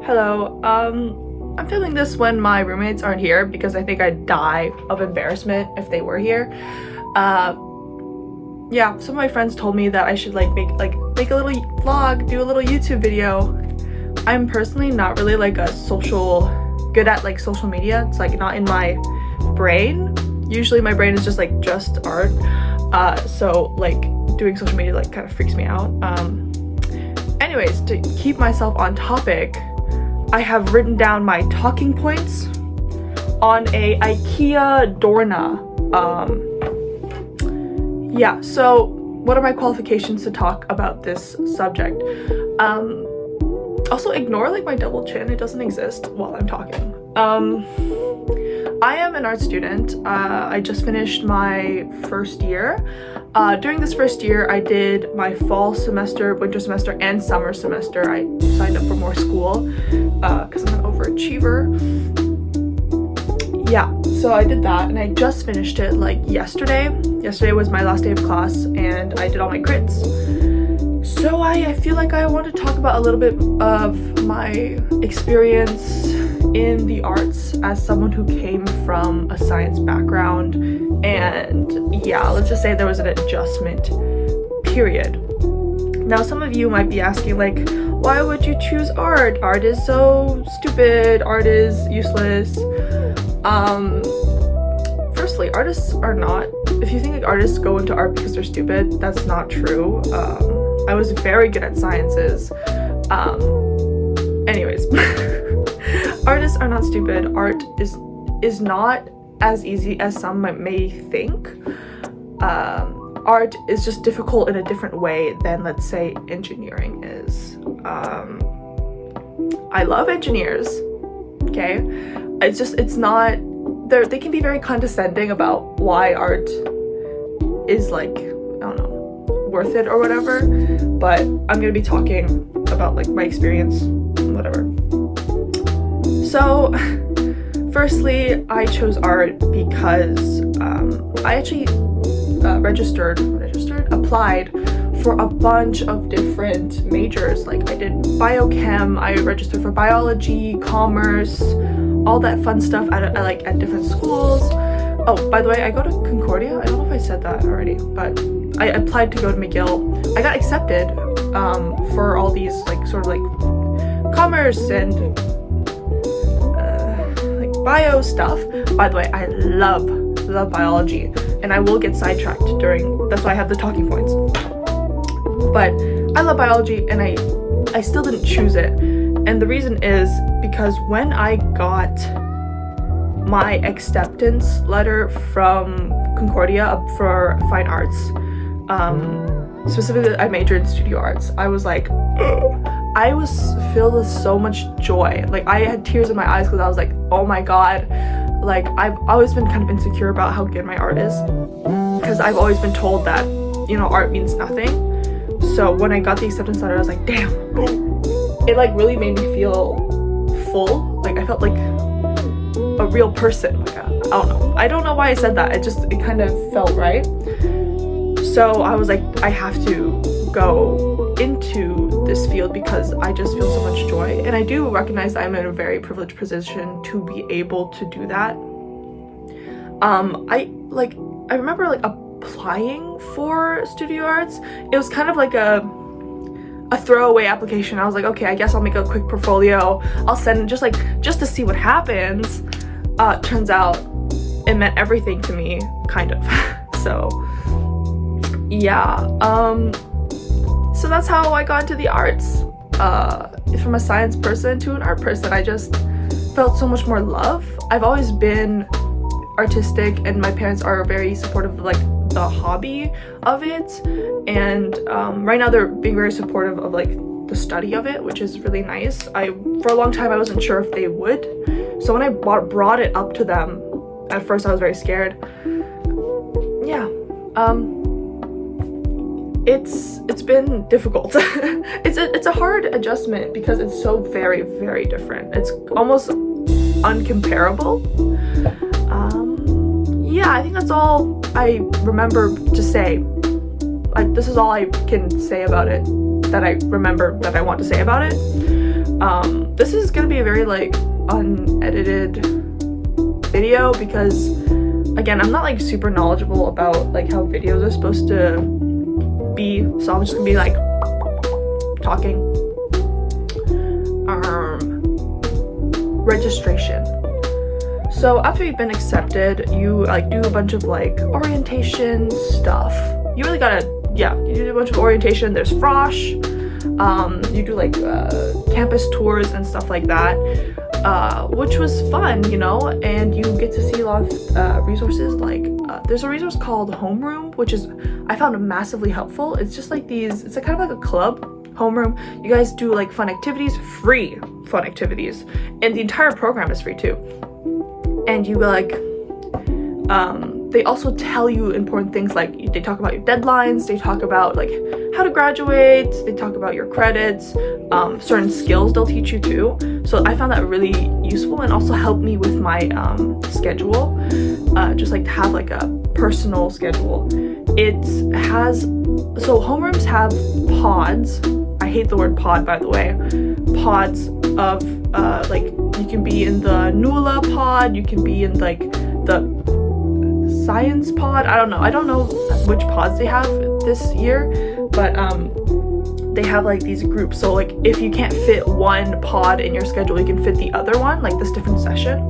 Hello. I'm filming this when my roommates aren't here because I think I'd die of embarrassment if they were here. Yeah, some of my friends told me that I should make a little vlog, do a little YouTube video. I'm personally not really good at social media. It's not in my brain. Usually my brain is just art. So doing social media kind of freaks me out. Anyways, to keep myself on topic, I have written down my talking points on a IKEA doorknob. Yeah, so what are my qualifications to talk about this subject? Also ignore my double chin, it doesn't exist while I'm talking. I am an art student. I just finished my first year. During this first year, I did my fall semester, winter semester, and summer semester. I signed up for more school because I'm an overachiever. Yeah, so I did that, and I just finished it yesterday. Yesterday was my last day of class, and I did all my grits. So I feel like I want to talk about a little bit of my experience in the arts as someone who came from a science background. And yeah, let's just say there was an adjustment period. Now, some of you might be asking why would you choose art? Art is so stupid. Art is useless. Firstly, artists are not, if you think artists go into art because they're stupid, that's not true. I was very good at sciences. Anyways, artists are not stupid. Art is not as easy as some may think. Art is just difficult in a different way than, let's say, engineering is. I love engineers, okay? It's not, they can be very condescending about why art is I don't know, worth it or whatever, but I'm gonna be talking about my experience, whatever. So firstly, I chose art because I actually applied for a bunch of different majors. I did biochem, I registered for biology, commerce, all that fun stuff at different schools. Oh, by the way, I go to Concordia. I don't know if I said that already, but I applied to go to McGill. I got accepted for all these commerce and bio stuff. By the way, I love biology, and I will get sidetracked that's why I have the talking points. But I love biology, and I still didn't choose it. And the reason is because when I got my acceptance letter from Concordia for fine arts, specifically I majored in studio arts, I was I was filled with so much joy. I had tears in my eyes because I was oh my god, I've always been kind of insecure about how good my art is because I've always been told that art means nothing. So when I got the acceptance letter, I was damn, it really made me feel full. I felt like a real person. I don't know why I said that. It kind of felt right. So I was I have to go into this field because I just feel so much joy, and I do recognize that I'm in a very privileged position to be able to do that. I remember applying for studio arts. It was kind of a throwaway application. I was okay, I guess I'll make a quick portfolio. I'll send just to see what happens. Turns out it meant everything to me, kind of. So yeah, so that's how I got into the arts. From a science person to an art person, I just felt so much more love. I've always been artistic, and my parents are very supportive of the hobby of it, and right now they're being very supportive of the study of it, which is really nice. For a long time I wasn't sure if they would, so when I brought it up to them, at first I was very scared. Yeah, it's been difficult. It's a hard adjustment because it's so very, very different. It's almost uncomparable. Yeah, I think that's all I remember to say. This is all I can say about it, that I remember that I want to say about it. This is gonna be a very like unedited video because again, I'm not like super knowledgeable about like how videos are supposed to be, so I'm just gonna be like talking. Registration. So after you've been accepted, you like do a bunch of like orientation stuff. You really gotta, you do a bunch of orientation. There's frosh. You do like campus tours and stuff like that, which was fun, you know, and you get to see a lot of resources. Like there's a resource called Homeroom, which is I found massively helpful. It's just like these, it's kind of like a club. Homeroom, you guys do like fun activities, free fun activities, and the entire program is free too. And you like they also tell you important things, like they talk about your deadlines, they talk about like how to graduate, they talk about your credits, certain skills they'll teach you too. So I found that really useful and also helped me with my schedule, just like to have like a personal schedule. It has, so homerooms have pods. I hate the word pod, by the way. Pods of like you can be in the NULA pod, you can be in like the science pod. I don't know which pods they have this year, but they have like these groups. So like if you can't fit one pod in your schedule, you can fit the other one, like this different session.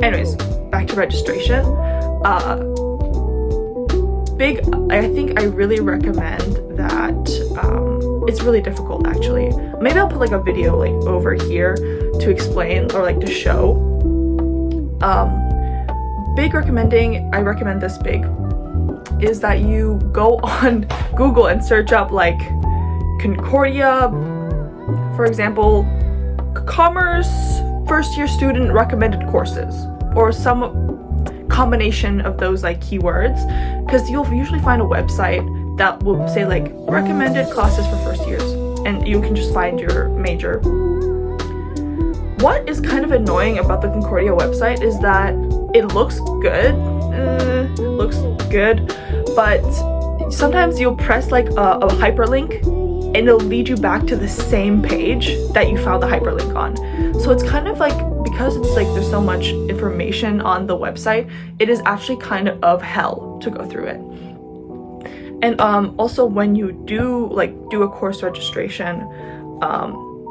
Anyways, back to registration. I think I really recommend that. It's really difficult actually. Maybe I'll put like a video like over here to explain or like to show. I recommend this big, is that you go on Google and search up like Concordia, for example, commerce first year student recommended courses, or some combination of those like keywords, because you'll usually find a website that will say like recommended classes for first years, and you can just find your major. What is kind of annoying about the Concordia website is that it looks good, but sometimes you'll press like a hyperlink and it'll lead you back to the same page that you found the hyperlink on. So it's kind of like, because it's like there's so much information on the website, it is actually kind of hell to go through it. And also when you do a course registration,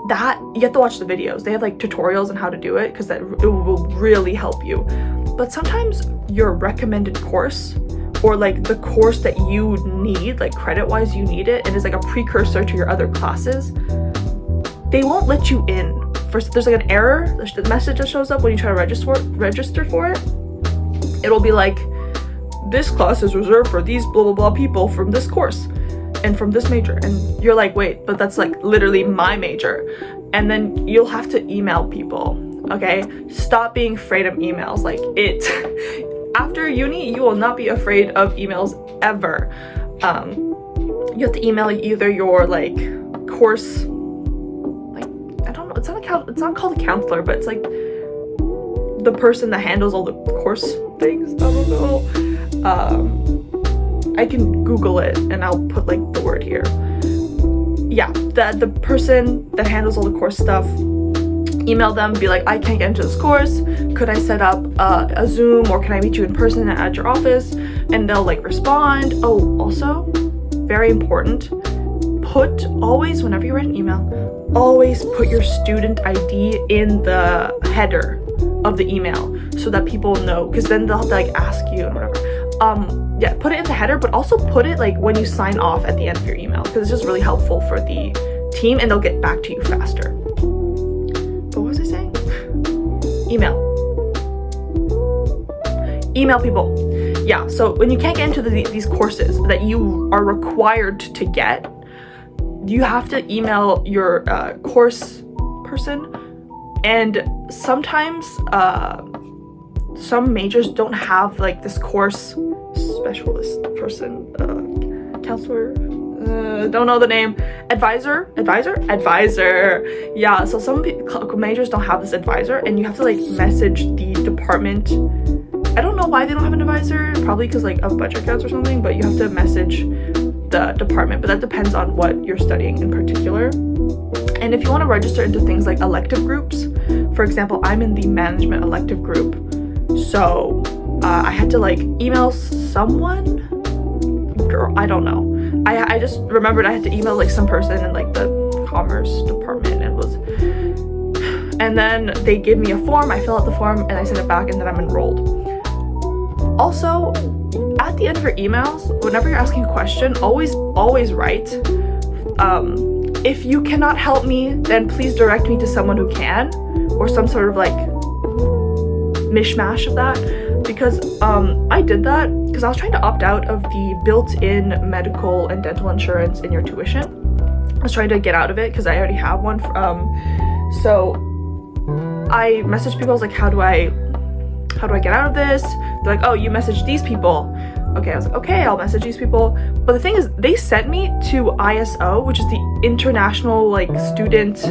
that you have to watch the videos. They have like tutorials on how to do it, because it will really help you. But sometimes your recommended course, or like the course that you need, like credit wise you need it, and is like a precursor to your other classes, they won't let you in. First, there's like an error, the message that shows up when you try to register for it. It'll be like, this class is reserved for these blah blah blah people from this course and from this major, and you're like, wait, but that's like literally my major. And then you'll have to email people. Okay, stop being afraid of emails. Like after uni, you will not be afraid of emails ever. You have to email either your like course, like I don't know, it's not called a counselor, but it's like the person that handles all the course things. I don't know. I can Google it and I'll put like the word here. Yeah, the person that handles all the course stuff, email them, be like, I can't get into this course, could I set up a Zoom, or can I meet you in person at your office? And they'll like respond. Oh, also very important, always whenever you write an email, always put your student ID in the header of the email so that people know, because then they'll have to like ask you and whatever. Yeah, put it in the header, but also put it like when you sign off at the end of your email, because it's just really helpful for the team and they'll get back to you faster. What was I saying? Email people. Yeah, so when you can't get into these courses that you are required to get, you have to email your course person. And sometimes some majors don't have like this course specialist person, counselor, don't know the name, advisor. Yeah, so some majors don't have this advisor, and you have to like message the department. I don't know why they don't have an advisor, probably because like of budget cuts or something, but you have to message the department, but that depends on what you're studying in particular. And if you want to register into things like elective groups, for example, I'm in the management elective group, so I had to like email someone, girl, I don't know. I just remembered I had to email like some person in like the commerce department, and then they give me a form, I fill out the form, and I send it back, and then I'm enrolled. Also, at the end of your emails, whenever you're asking a question, always write, if you cannot help me, then please direct me to someone who can, or some sort of like mishmash of that, because I did that because I was trying to opt out of the built-in medical and dental insurance in your tuition. I was trying to get out of it because I already have one. So I messaged people. I was like, how do I get out of this? They're like, oh, you message these people. Okay, I was like, okay, I'll message these people. But the thing is, they sent me to ISO, which is the International like Student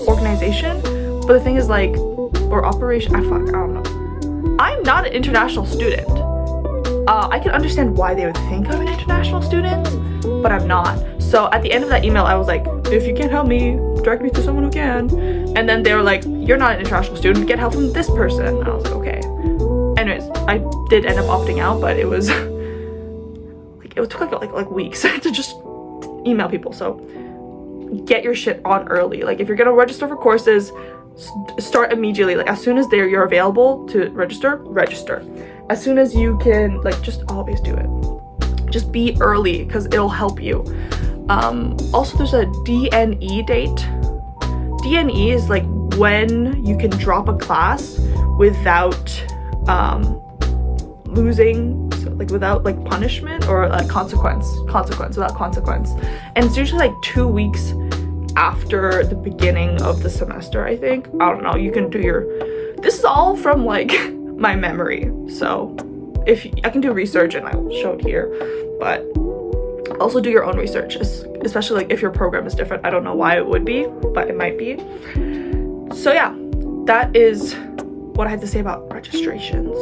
Organization. But the thing is, like, or Operation, I don't know. I'm not an international student. I can understand why they would think I'm an international student, but I'm not. So at the end of that email, I was like, if you can't help me, direct me to someone who can. And then they were like, you're not an international student, get help from this person. And I was like, okay. Anyways, I did end up opting out, but it was like, it took like weeks to just email people. So get your shit on early. Like, if you're gonna register for courses, start immediately. Like, as soon as you're available to register. As soon as you can, like, just always do it. Just be early, because it'll help you. Also, there's a DNE date. DNE is like when you can drop a class without losing, like without like punishment or a consequence without consequence. And it's usually like 2 weeks after the beginning of the semester, I think. I don't know, you can do this is all from like my memory, so if I can do research and I'll show it here, but also do your own research, especially like if your program is different. I don't know why it would be, but it might be. So yeah, that is what I had to say about registrations.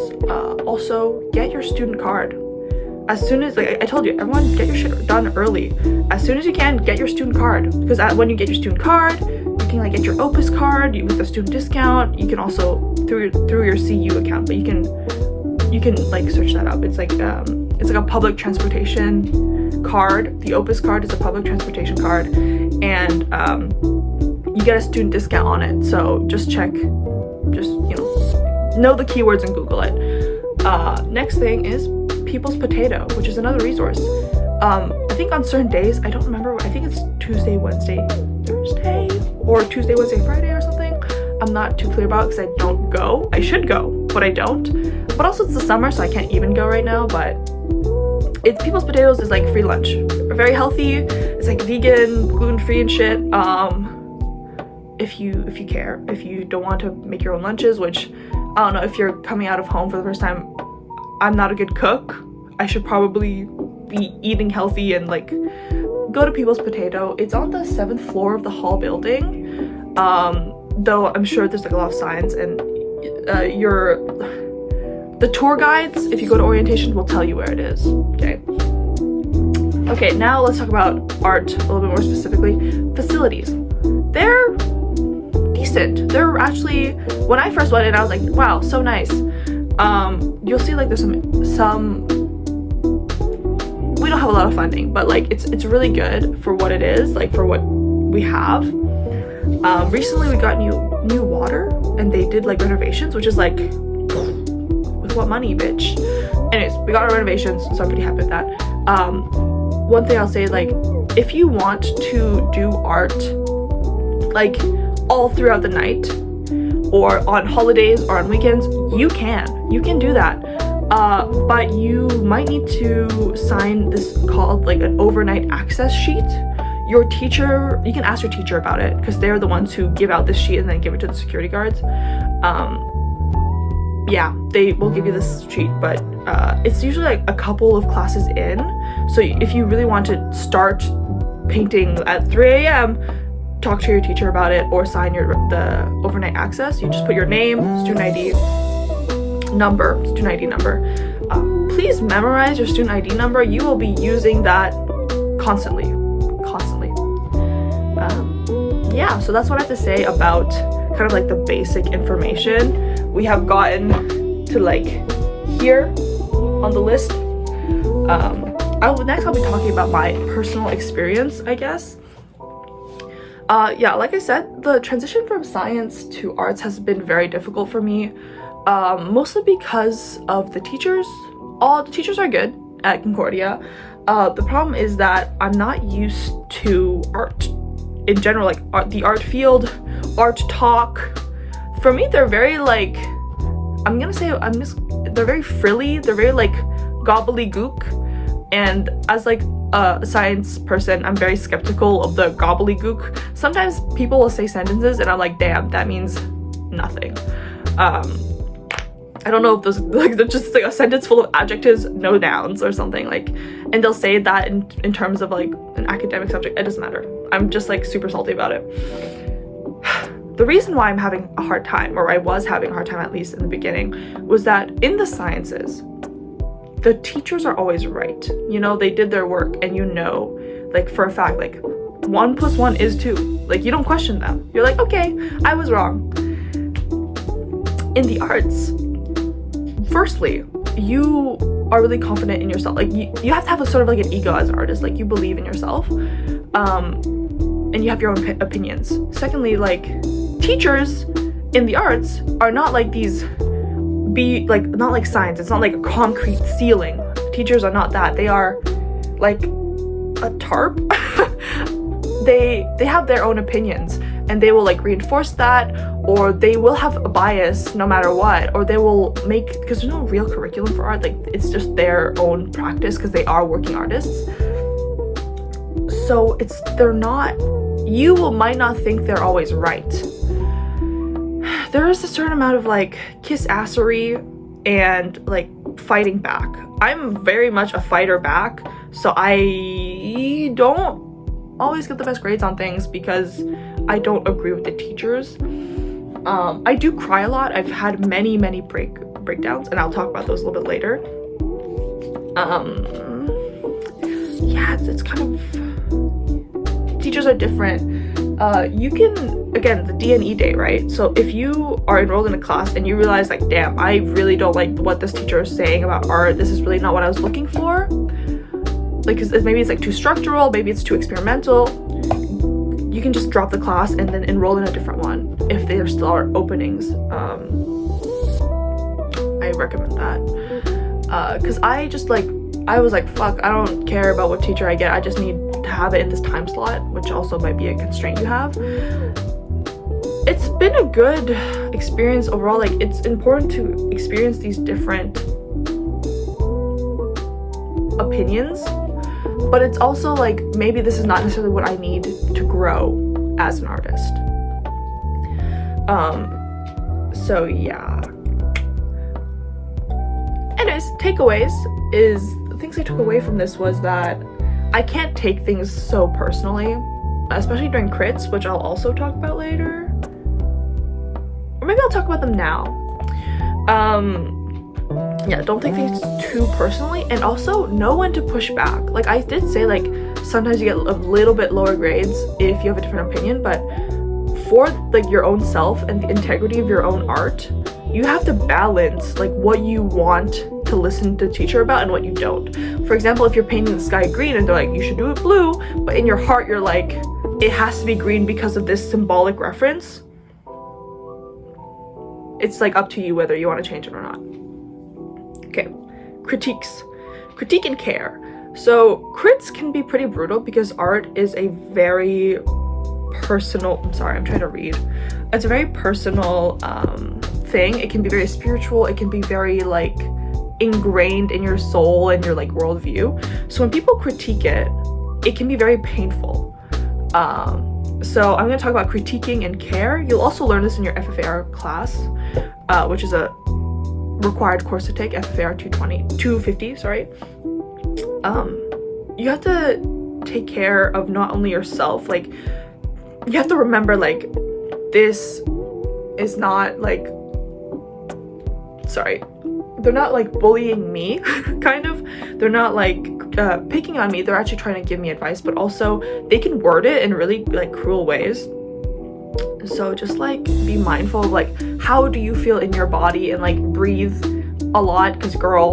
Also, get your student card. As soon as, like I told you, everyone get your shit done early. As soon as you can, get your student card, because when you get your student card, you can like get your Opus card with a student discount. You can also through your CU account, but you can like search that up. It's like a public transportation card. The Opus card is a public transportation card, and you get a student discount on it. So just check, know the keywords and Google it. Next thing is People's Potato, which is another resource. I think on certain days, I don't remember, I think it's Tuesday, Wednesday, Thursday, or Tuesday, Wednesday, Friday or something. I'm not too clear about it because I don't go. I should go, but I don't. But also it's the summer, so I can't even go right now. But People's Potatoes is like free lunch. Very healthy. It's like vegan, gluten-free and shit. If you care, if you don't want to make your own lunches, which I don't know, if you're coming out of home for the first time, I'm not a good cook. I should probably be eating healthy and like go to People's Potato. It's on the 7th floor of the hall building. Though I'm sure there's like a lot of signs, and the tour guides, if you go to orientation, will tell you where it is. Okay, now let's talk about art a little bit more specifically. Facilities. They're decent. They're actually, when I first went in, I was like, wow, so nice. You'll see like there's some we don't have a lot of funding, but like it's really good for what it is, like for what we have. Recently we got new water, and they did like renovations, which is like, with what money, bitch? Anyways, we got our renovations, so I'm pretty happy with that. One thing I'll say, like, if you want to do art like all throughout the night or on holidays or on weekends, you can do that. But you might need to sign this called like an overnight access sheet. Your teacher, you can ask your teacher about it, because they're the ones who give out this sheet and then give it to the security guards. Yeah, they will give you this sheet, but it's usually like a couple of classes in. So if you really want to start painting at 3 a.m., talk to your teacher about it, or sign the overnight access. You just put your name, student ID number. Please memorize your student ID number. You will be using that constantly. Yeah, so that's what I have to say about kind of like the basic information. We have gotten to like here on the list. Next I'll be talking about my personal experience, I guess. Yeah, like I said, the transition from science to arts has been very difficult for me, mostly because of the teachers. All the teachers are good at Concordia. The problem is that I'm not used to art in general, like the art field, art talk. For me, they're very like, they're very frilly, they're very like gobbledygook. And as like a science person, I'm very skeptical of the gobbledygook. Sometimes people will say sentences and I'm like, damn, that means nothing. I don't know if those, like, they're just like a sentence full of adjectives, no nouns or something, like, and they'll say that in terms of like an academic subject. It doesn't matter. I'm just like super salty about it. The reason why I'm having a hard time, or I was having a hard time at least in the beginning, was that in the sciences, the teachers are always right. You know, they did their work, and you know, like for a fact, like 1 + 1 is 2. Like, you don't question them. You're like, okay, I was wrong. In the arts, firstly, you are really confident in yourself. Like you have to have a sort of like an ego as an artist. Like, you believe in yourself, and you have your own opinions. Secondly, like, teachers in the arts are not like these. Not like science. It's not like a concrete ceiling. Teachers are not that. They are like a tarp. they have their own opinions, and they will like reinforce that, or they will have a bias no matter what, or they will make, because there's no real curriculum for art, like it's just their own practice because they are working artists. So might not think they're always right. There is a certain amount of like kiss-assery and like fighting back. I'm very much a fighter back, so I don't always get the best grades on things because I don't agree with the teachers. I do cry a lot. I've had many breakdowns, and I'll talk about those a little bit later. Yeah, it's kind of, teachers are different. You can, again, the D&E day, right? So if you are enrolled in a class and you realize like, damn, I really don't like what this teacher is saying about art, this is really not what I was looking for, like, cause maybe it's like too structural, maybe it's too experimental, you can just drop the class and then enroll in a different one if there still are openings. I recommend that, cause I was like, fuck, I don't care about what teacher I get, I just need to have it in this time slot, which also might be a constraint you have. It's been a good experience overall. Like, it's important to experience these different opinions, but it's also like, maybe this is not necessarily what I need to grow as an artist. So yeah. Anyways, takeaways is, the things I took away from this was that I can't take things so personally, especially during crits, which I'll also talk about later. Or maybe I'll talk about them now. Yeah, don't take things too personally, and also know when to push back. Like, I did say, like, sometimes you get a little bit lower grades if you have a different opinion, but for like your own self and the integrity of your own art, you have to balance like what you want to listen to the teacher about and what you don't. For example, if you're painting the sky green and they're like, you should do it blue, but in your heart you're like, it has to be green because of this symbolic reference, it's like up to you whether you want to change it or not. Okay, critique and care. So crits can be pretty brutal because art is a very personal, it's a very personal thing. It can be very spiritual, it can be very like ingrained in your soul and your like worldview. So when people critique it, it can be very painful. So I'm going to talk about critiquing and care. You'll also learn this in your FFAR class, which is a required course to take, FFAR 250, sorry. You have to take care of not only yourself, like you have to remember like this is not like, they're not like bullying me kind of, they're not like picking on me, they're actually trying to give me advice, but also they can word it in really like cruel ways. So just like be mindful of like how do you feel in your body, and like breathe a lot, because girl,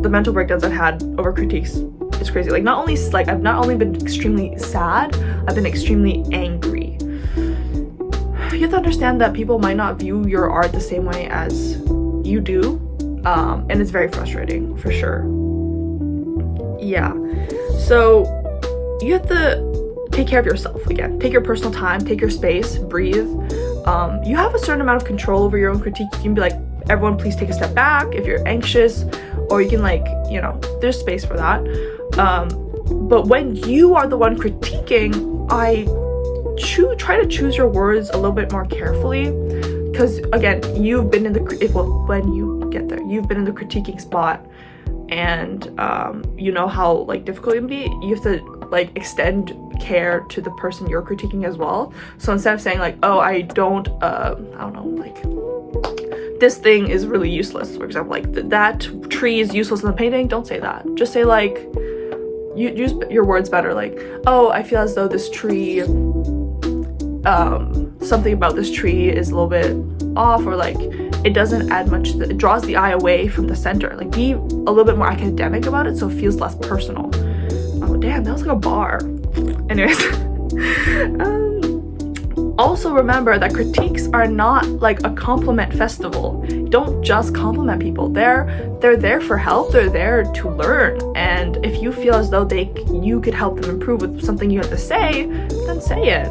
the mental breakdowns I've had over critiques, it's crazy. Like not only like I've not only been extremely sad, I've been extremely angry. You have to understand that people might not view your art the same way as you do, and it's very frustrating for sure. Yeah, so you have to take care of yourself. Again, take your personal time, take your space, breathe. You have a certain amount of control over your own critique. You can be like, everyone please take a step back if you're anxious, or you can like, you know, there's space for that. But when you are the one critiquing, I try to choose your words a little bit more carefully, because again, you've been in the when you get there, you've been in the critiquing spot, and you know how like difficult it can be. You have to like extend care to the person you're critiquing as well. So instead of saying like, oh, I don't know, like this thing is really useless, for example, like that tree is useless in the painting, don't say that. Just say like, you use your words better, like, oh, I feel as though this tree, something about this tree is a little bit off, or like it doesn't add much, it draws the eye away from the center. Like be a little bit more academic about it so it feels less personal. Oh damn, that was like a bar. Anyways, also remember that critiques are not like a compliment festival. Don't just compliment people. They're there for help. They're there to learn. And if you feel as though you could help them improve with something you have to say, then say it.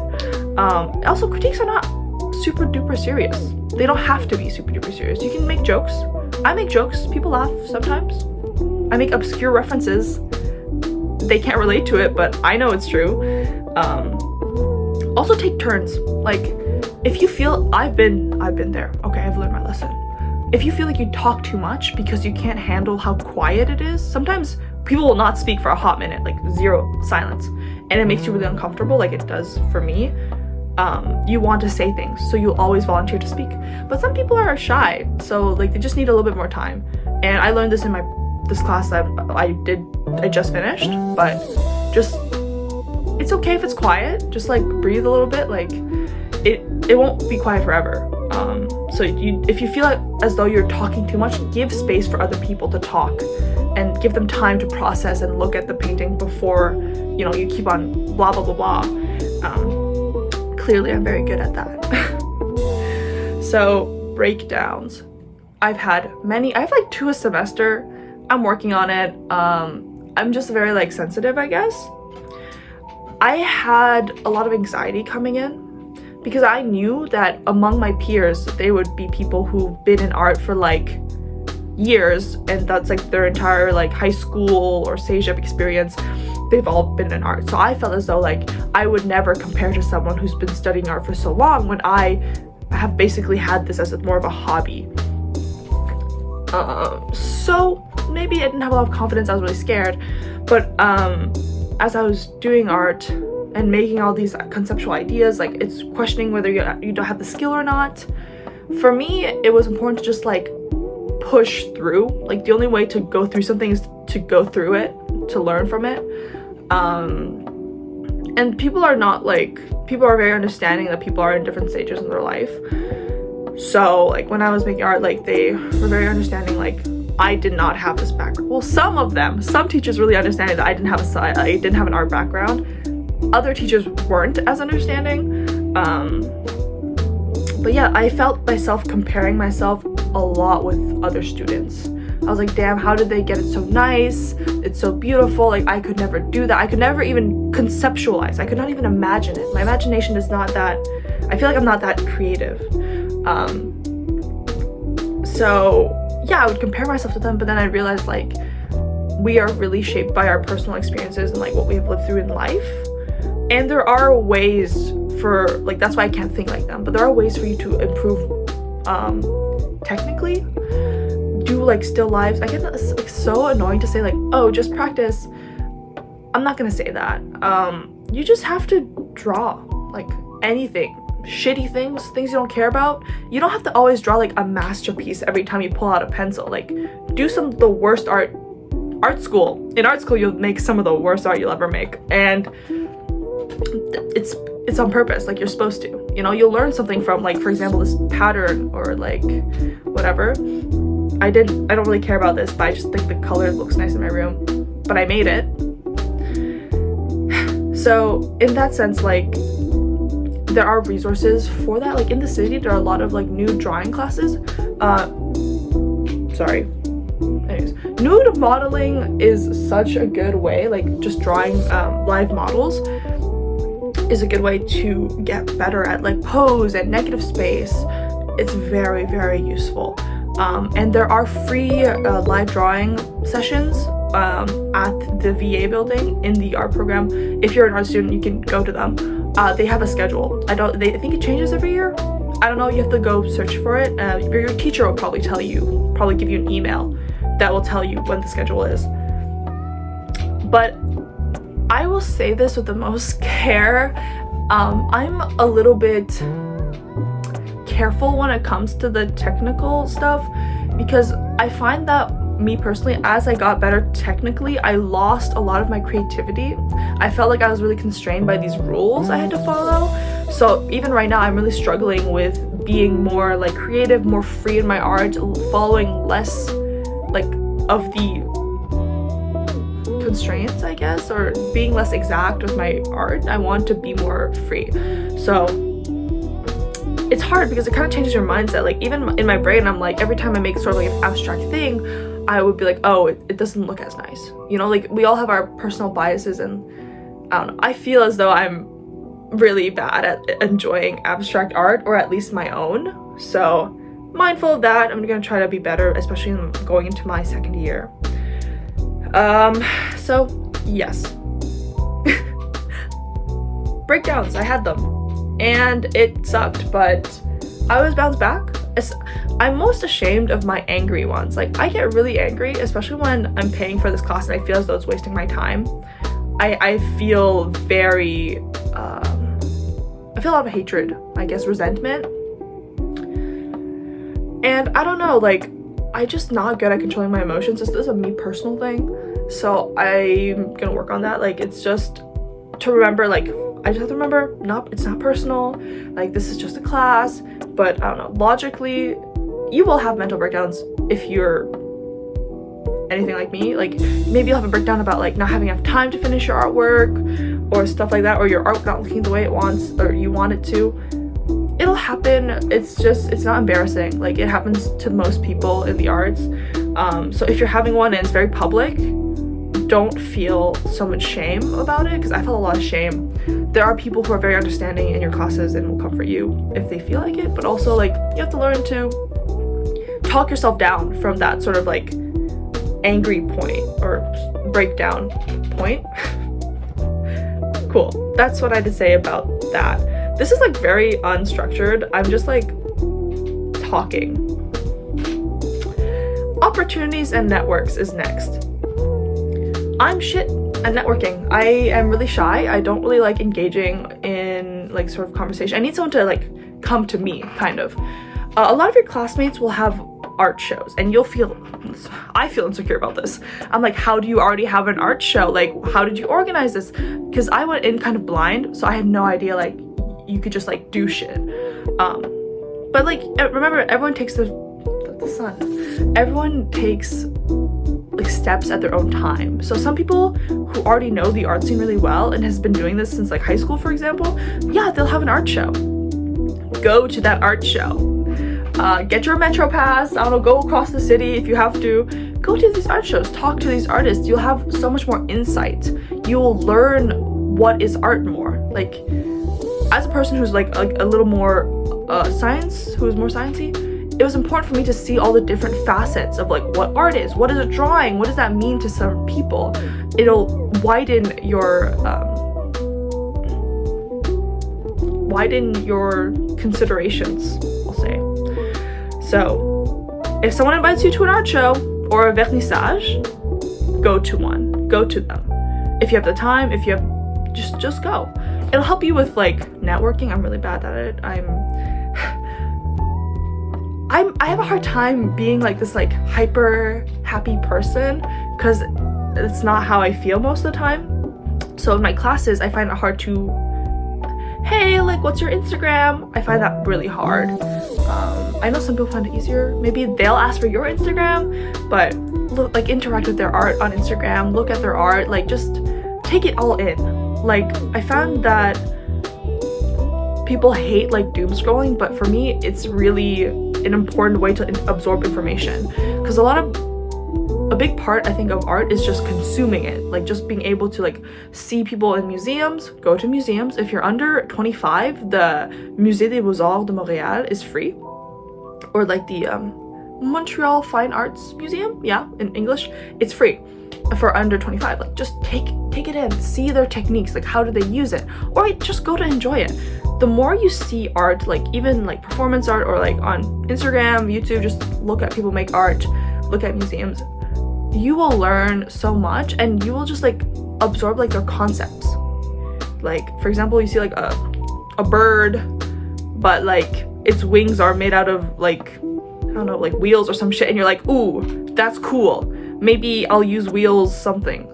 Also, critiques are not super duper serious. They don't have to be super duper serious. You can make jokes. I make jokes. People laugh sometimes. I make obscure references. They can't relate to it, but I know it's true. Also take turns. Like if you feel, I've been there. Okay, I've learned my lesson. If you feel like you talk too much because you can't handle how quiet it is, sometimes people will not speak for a hot minute, like zero silence, and it makes you really uncomfortable, like it does for me. You want to say things, so you'll always volunteer to speak. But some people are shy, so like they just need a little bit more time. And I learned this in this class that I just finished, but just, it's okay if it's quiet, just like breathe a little bit, like it won't be quiet forever. So if you feel like as though you're talking too much, give space for other people to talk and give them time to process and look at the painting before, you know, you keep on blah blah blah blah. Clearly I'm very good at that. So breakdowns, I've had like 2 a semester. I'm working on it. I'm just very like sensitive, I guess. I had a lot of anxiety coming in because I knew that among my peers they would be people who've been in art for like years, and that's like their entire like high school or CEGEP experience. They've all been in art. So I felt as though like I would never compare to someone who's been studying art for so long when I have basically had this as more of a hobby. So maybe I didn't have a lot of confidence. I was really scared, but as I was doing art and making all these conceptual ideas, like it's questioning whether you don't have the skill or not. For me, it was important to just like push through. Like the only way to go through something is to go through it, to learn from it. And people are very understanding that people are in different stages in their life. So like when I was making art, like they were very understanding. Like I did not have this background. Well, some teachers really understanding that I didn't have an art background. Other teachers weren't as understanding. But yeah, I felt myself comparing myself a lot with other students. I was like, damn, how did they get it so nice? It's so beautiful. Like I could never do that. I could never even conceptualize. I could not even imagine it. My imagination is not that, I feel like I'm not that creative. So yeah, I would compare myself to them, but then I realized like we are really shaped by our personal experiences and like what we've lived through in life. And there are ways for, like, that's why I can't think like them, but there are ways for you to improve technically. Do like still lives. I get that it's like so annoying to say like, oh, just practice. I'm not gonna say that. You just have to draw like anything. shitty things you don't care about. You don't have to always draw like a masterpiece every time you pull out a pencil. Like, do some of the worst art school. In art school, you'll make some of the worst art you'll ever make, and it's on purpose. Like, you're supposed to, you know, you'll learn something from, like, for example, this pattern or like whatever. I don't really care about this, but I just think the color looks nice in my room, but I made it. So in that sense, like, there are resources for that. Like, in the city, there are a lot of like nude drawing classes. Anyways, nude modeling is such a good way, like just drawing live models is a good way to get better at like pose and negative space. It's very, very useful. And there are free live drawing sessions at the VA building in the art program. If you're an art student, you can go to them. They have a schedule. I think it changes every year. I don't know, you have to go search for it. Your teacher will probably give you an email that will tell you when the schedule is. But I will say this with the most care. I'm a little bit careful when it comes to the technical stuff, because I find that me personally, as I got better technically, I lost a lot of my creativity. I felt like I was really constrained by these rules I had to follow. So even right now, I'm really struggling with being more like creative, more free in my art, following less like of the constraints, I guess, or being less exact with my art. I want to be more free. So it's hard because it kind of changes your mindset. Like, even in my brain, I'm like, every time I make sort of like an abstract thing, I would be like, oh, it doesn't look as nice. You know, like, we all have our personal biases, and I don't know, I feel as though I'm really bad at enjoying abstract art, or at least my own. So mindful of that, I'm gonna try to be better, especially going into my second year. So yes. Breakdowns, I had them, and it sucked, but I always bounce back. I'm most ashamed of my angry ones. Like, I get really angry, especially when I'm paying for this class and I feel as though it's wasting my time. I feel very, I feel a lot of hatred, I guess, resentment. And I don't know, like, I'm just not good at controlling my emotions. This is a me personal thing. So I'm gonna work on that. Like, it's just to remember, like, I just have to remember, it's not personal. Like, this is just a class. But I don't know, logically, you will have mental breakdowns if you're anything like me. Like, maybe you'll have a breakdown about like not having enough time to finish your artwork or stuff like that, or your art not looking the way it wants or you want it to. It'll happen. It's not embarrassing. Like, it happens to most people in the arts. So if you're having one and it's very public, don't feel so much shame about it, because I felt a lot of shame. There are people who are very understanding in your classes and will comfort you if they feel like it, but also, like, you have to learn to talk yourself down from that sort of like angry point or breakdown point. Cool. That's what I had to say about that. This is like very unstructured. I'm just like talking. Opportunities and networks is next. I'm shit at networking. I am really shy. I don't really like engaging in like sort of conversation. I need someone to like come to me, kind of. A lot of your classmates will have art shows, and I feel insecure about this. I'm like, how do you already have an art show? Like, how did you organize this? Because I went in kind of blind, so I had no idea like you could just like do shit. But like, remember, everyone takes everyone takes like steps at their own time. So some people who already know the art scene really well and has been doing this since like high school, for example, yeah, they'll have an art show. Go to that art show. Get your metro pass. I don't know, go across the city if you have to. Go to these art shows. Talk to these artists. You'll have so much more insight. You will learn what is art more. Like, as a person who's like a little more who's more sciencey, it was important for me to see all the different facets of like what art is, what is a drawing, what does that mean to some people. It'll widen your considerations, I'll say. So if someone invites you to an art show or a vernissage, go to one. Go to them. If you have the time, if you have, just go. it'll help you with like networking. I'm really bad at it. I have a hard time being like this like hyper happy person, because it's not how I feel most of the time. So in my classes, I find it hard to, hey, like, what's your Instagram? I find that really hard. I know some people find it easier. Maybe they'll ask for your Instagram, but look, like, interact with their art on Instagram, look at their art, like, just take it all in. Like, I found that people hate like doom scrolling, but for me, it's really an important way to absorb information, because a big part, I think, of art is just consuming it, like just being able to like see people in museums, go to museums. If you're under 25, the Musée des Beaux-Arts de Montréal is free, or like the Montreal Fine Arts Museum, yeah, in English, it's free for under 25. Like, just take it in, see their techniques, like how do they use it, or just go to enjoy it. The more you see art, like even like performance art, or like on Instagram, YouTube, just look at people make art, look at museums, you will learn so much, and you will just like absorb like their concepts. Like, for example, you see like a bird, but like its wings are made out of like, I don't know, like wheels or some shit, and you're like, ooh, that's cool, maybe I'll use wheels something.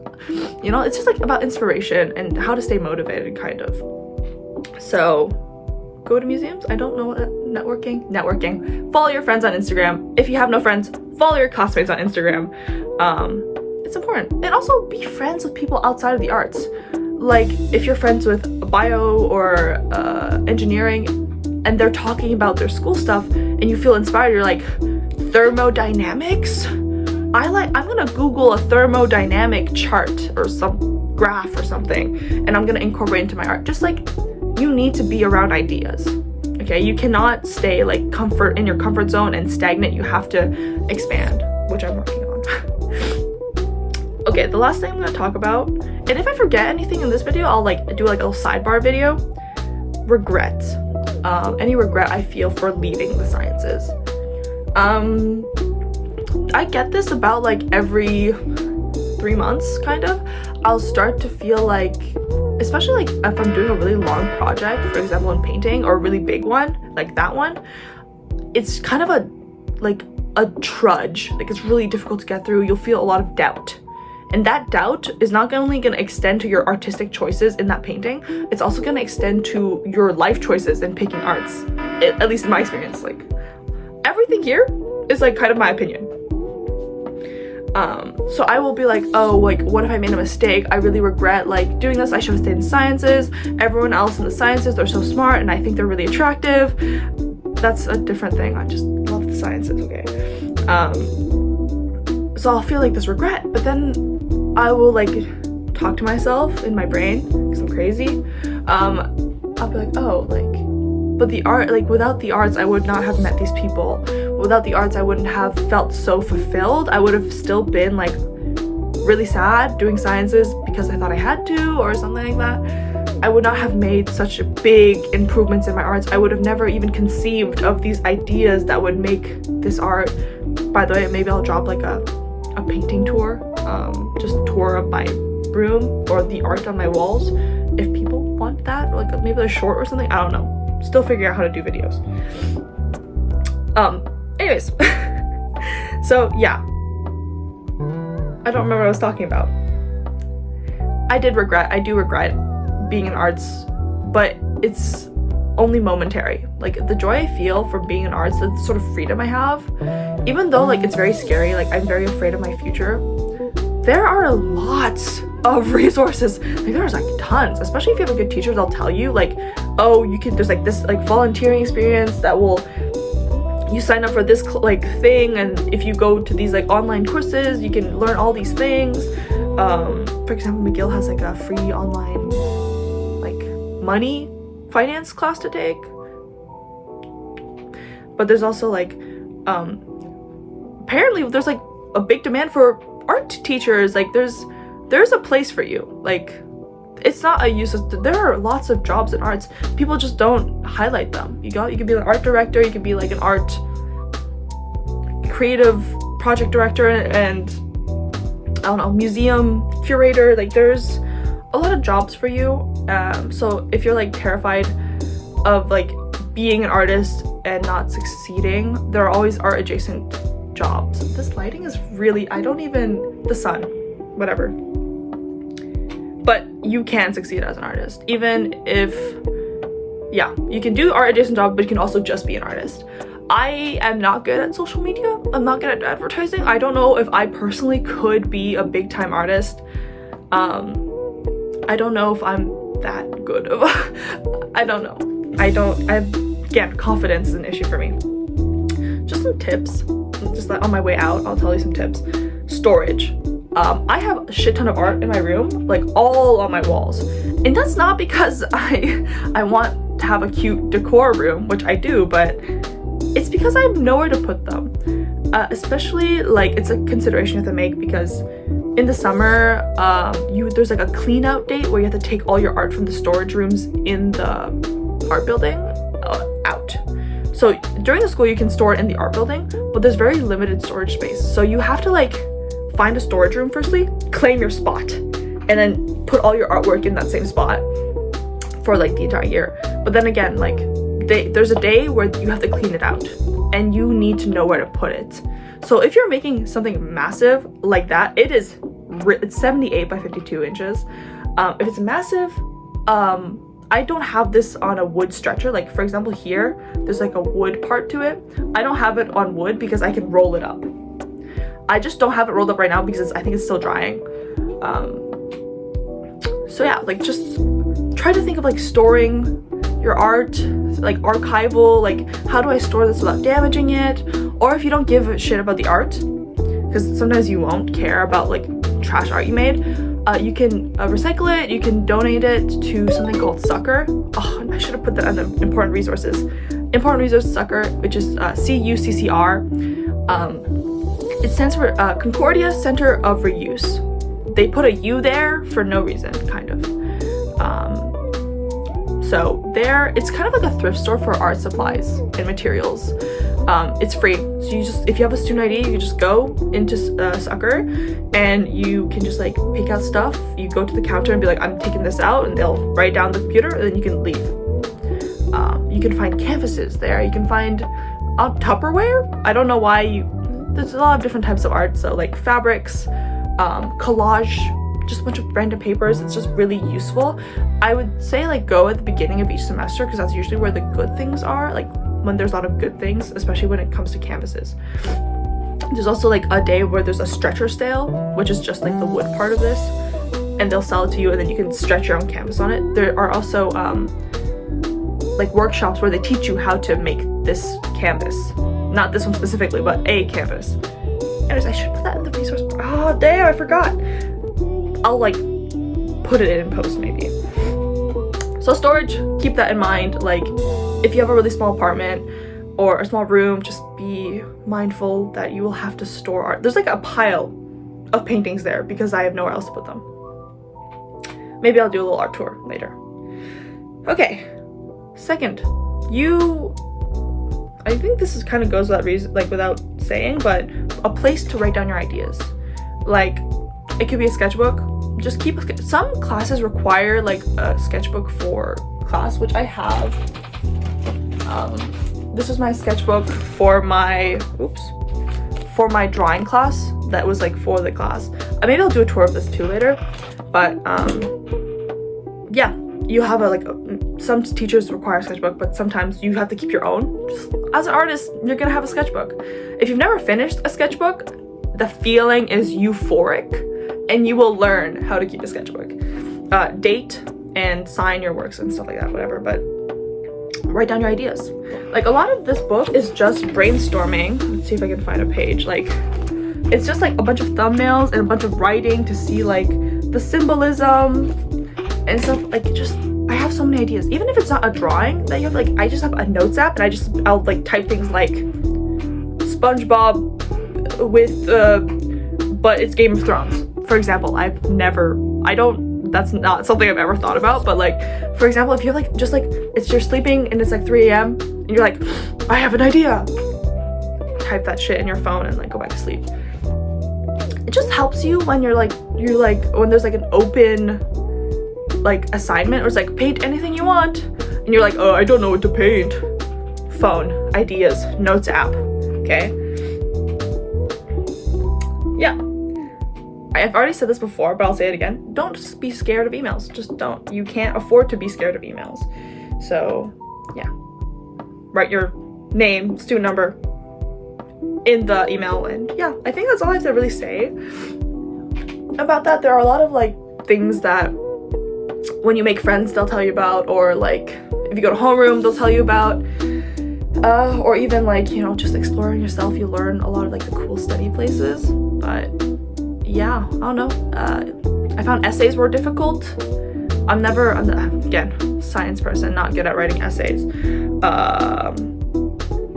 You know, it's just like about inspiration and how to stay motivated, kind of. So go to museums. I don't know what networking. Follow your friends on Instagram. If you have no friends, follow your classmates on Instagram. It's important. And also be friends with people outside of the arts. Like, if you're friends with bio or engineering, and they're talking about their school stuff, and you feel inspired, you're like, thermodynamics? I'm gonna Google a thermodynamic chart or some graph or something, and I'm gonna incorporate into my art. Just like, you need to be around ideas. Okay, you cannot stay like in your comfort zone and stagnant. You have to expand, which I'm working on. Okay, the last thing I'm gonna talk about, and if I forget anything in this video, I'll like do like a little sidebar video. Regret. Any regret I feel for leaving the sciences. I get this about like every 3 months, kind of. I'll start to feel like, especially like if I'm doing a really long project, for example in painting, or a really big one like that one, it's kind of a trudge. Like, it's really difficult to get through. You'll feel a lot of doubt, and that doubt is not only going to extend to your artistic choices in that painting, it's also going to extend to your life choices in picking arts, at least in my experience. Like, everything here is like kind of my opinion. So I will be like, oh, like, what if I made a mistake? I really regret like doing this. I should have stayed in sciences. Everyone else in the sciences, they're so smart, and I think they're really attractive. That's a different thing. I just love the sciences, okay? So I'll feel like this regret, but then I will like talk to myself in my brain, because I'm crazy. I'll be like, oh, like, but the art, like, without the arts, I would not have met these people. Without the arts, I wouldn't have felt so fulfilled. I would have still been like really sad doing sciences because I thought I had to, or something like that. I would not have made such big improvements in my arts. I would have never even conceived of these ideas that would make this art. By the way, maybe I'll drop like a painting tour, just tour of my room or the art on my walls, if people want that, like maybe a short or something. I don't know. Still figuring out how to do videos. Anyways. So yeah, I don't remember what I was talking about. I do regret being in arts, but it's only momentary. Like, the joy I feel from being in arts, the sort of freedom I have, even though like it's very scary, like I'm very afraid of my future, there are lots of resources. Like, there's like tons, especially if you have a good teacher. They'll tell you like, oh, you can, there's like this like volunteering experience that will, you sign up for this like thing, and if you go to these like online courses, you can learn all these things. For example, McGill has like a free online like money finance class to take. But there's also like apparently there's like a big demand for art teachers. Like, there's a place for you. Like, it's not a useless, there are lots of jobs in arts, people just don't highlight them. You could be an art director, you could be like an art creative project director, and I don't know, museum curator. Like, there's a lot of jobs for you, So if you're like terrified of like being an artist and not succeeding, there are always art adjacent jobs. This lighting is really, the sun, whatever. But you can succeed as an artist, even if, yeah, you can do art adjacent job, but you can also just be an artist. I am not good at social media. I'm not good at advertising. I don't know if I personally could be a big time artist. I don't know if I'm that good of I don't know. Again, confidence is an issue for me. Just some tips, just like on my way out, I'll tell you some tips. Storage. I have a shit ton of art in my room, like all on my walls. And that's not because I want to have a cute decor room, which I do, but it's because I have nowhere to put them. Especially, like, it's a consideration you have to make because in the summer, there's like a clean out date where you have to take all your art from the storage rooms in the art building out. So during the school you can store it in the art building, but there's very limited storage space. So you have to like find a storage room firstly, claim your spot, and then put all your artwork in that same spot for like the entire year. But then again, like there's a day where you have to clean it out and you need to know where to put it. So if you're making something massive like that, it's 78 by 52 inches. If it's massive, I don't have this on a wood stretcher. Like for example here, there's like a wood part to it. I don't have it on wood because I can roll it up. I just don't have it rolled up right now because I think it's still drying. So yeah, like just try to think of like storing your art, like archival, like how do I store this without damaging it? Or if you don't give a shit about the art, because sometimes you won't care about like trash art you made, you can recycle it, you can donate it to something called Sucker. Oh, I should have put that on the important resources. Important Resource Sucker, which is CUCCR. It stands for Concordia Center of Reuse. They put a U there for no reason, kind of. So there, it's kind of like a thrift store for art supplies and materials. It's free. So if you have a student ID, you can just go into Sucker and you can just like pick out stuff. You go to the counter and be like, I'm taking this out, and they'll write down the computer and then you can leave. You can find canvases there. You can find Tupperware. I don't know why there's a lot of different types of art. So like fabrics, collage, just a bunch of random papers. It's just really useful. I would say like go at the beginning of each semester because that's usually where the good things are, like when there's a lot of good things, especially when it comes to canvases. There's also like a day where there's a stretcher sale, which is just like the wood part of this, and they'll sell it to you and then you can stretch your own canvas on it. There are also like workshops where they teach you how to make this canvas, not this one specifically, but a canvas. Anyways, I should put that in the resource. Oh damn, I forgot. I'll like put it in post maybe. So storage, keep that in mind. Like if you have a really small apartment or a small room, just be mindful that you will have to store art. There's like a pile of paintings there because I have nowhere else to put them. Maybe I'll do a little art tour later. Okay, second, I think this is kind of goes without reason, like without saying, but a place to write down your ideas. Like it could be a sketchbook. Just keep some classes require like a sketchbook for class, which I have. This was my sketchbook for my drawing class that was like for the class. Maybe I'll do a tour of this too later, but yeah, you have some teachers require a sketchbook, but sometimes you have to keep your own. Just, as an artist, you're gonna have a sketchbook. If you've never finished a sketchbook, the feeling is euphoric, and you will learn how to keep a sketchbook. Date and sign your works and stuff like that, whatever, but write down your ideas. Like a lot of this book is just brainstorming. Let's see if I can find a page. Like it's just like a bunch of thumbnails and a bunch of writing to see like the symbolism and stuff. Like I have so many ideas. Even if it's not a drawing that you have, like I just have a notes app and I'll like type things like SpongeBob with but it's Game of Thrones. For example, that's not something I've ever thought about, but like, for example, if you're like, just like, you're sleeping and it's like 3 a.m. and you're like, I have an idea. Type that shit in your phone and like go back to sleep. It just helps you when when there's like an open like assignment, or it's like paint anything you want, and you're like, oh, I don't know what to paint. Phone, ideas, notes app, okay? Yeah. I've already said this before, but I'll say it again. Don't be scared of emails. Just don't. You can't afford to be scared of emails. So, yeah. Write your name, student number in the email, and yeah, I think that's all I have to really say about that. There are a lot of like things that when you make friends they'll tell you about, or like if you go to homeroom they'll tell you about, or even like, you know, just exploring yourself, you learn a lot of like the cool study places. But yeah, I don't know. I found essays were difficult. I'm again, science person, not good at writing essays.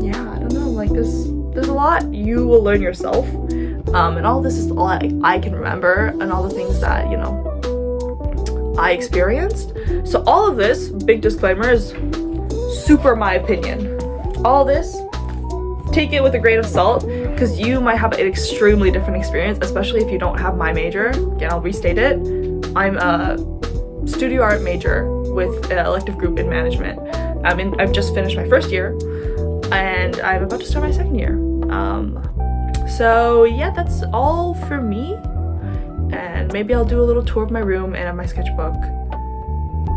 Yeah, I don't know, like there's a lot you will learn yourself, and all this is all I can remember, and all the things that, you know, I experienced. So all of this, big disclaimer, is super my opinion. All this, take it with a grain of salt, because you might have an extremely different experience, especially if you don't have my major. Again, I'll restate it. I'm a studio art major with an elective group in management. I've just finished my first year, and I'm about to start my second year. So yeah, that's all for me, and maybe I'll do a little tour of my room and of my sketchbook.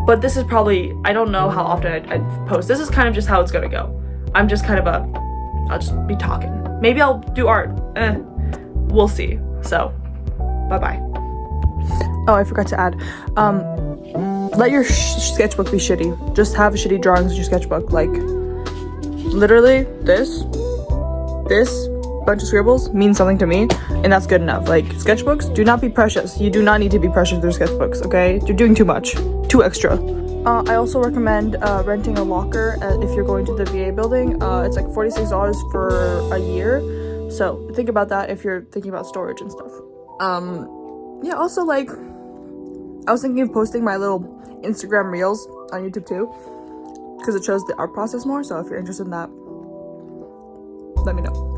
But this is probably, I don't know how often I'd post. This is kind of just how it's gonna go. I'm just kind of I'll just be talking. Maybe I'll do art. We'll see. So, bye-bye. Oh, I forgot to add. Let your sketchbook be shitty. Just have shitty drawings in your sketchbook. Like, literally, this bunch of scribbles means something to me, and that's good enough. Like, sketchbooks, do not be precious. You do not need to be precious with your sketchbooks, okay? You're doing too much. Too extra. I also recommend renting a locker if you're going to the VA building. It's like $46 for a year. So think about that if you're thinking about storage and stuff. Yeah, also, like, I was thinking of posting my little Instagram reels on YouTube too, because it shows the art process more. So if you're interested in that, let me know.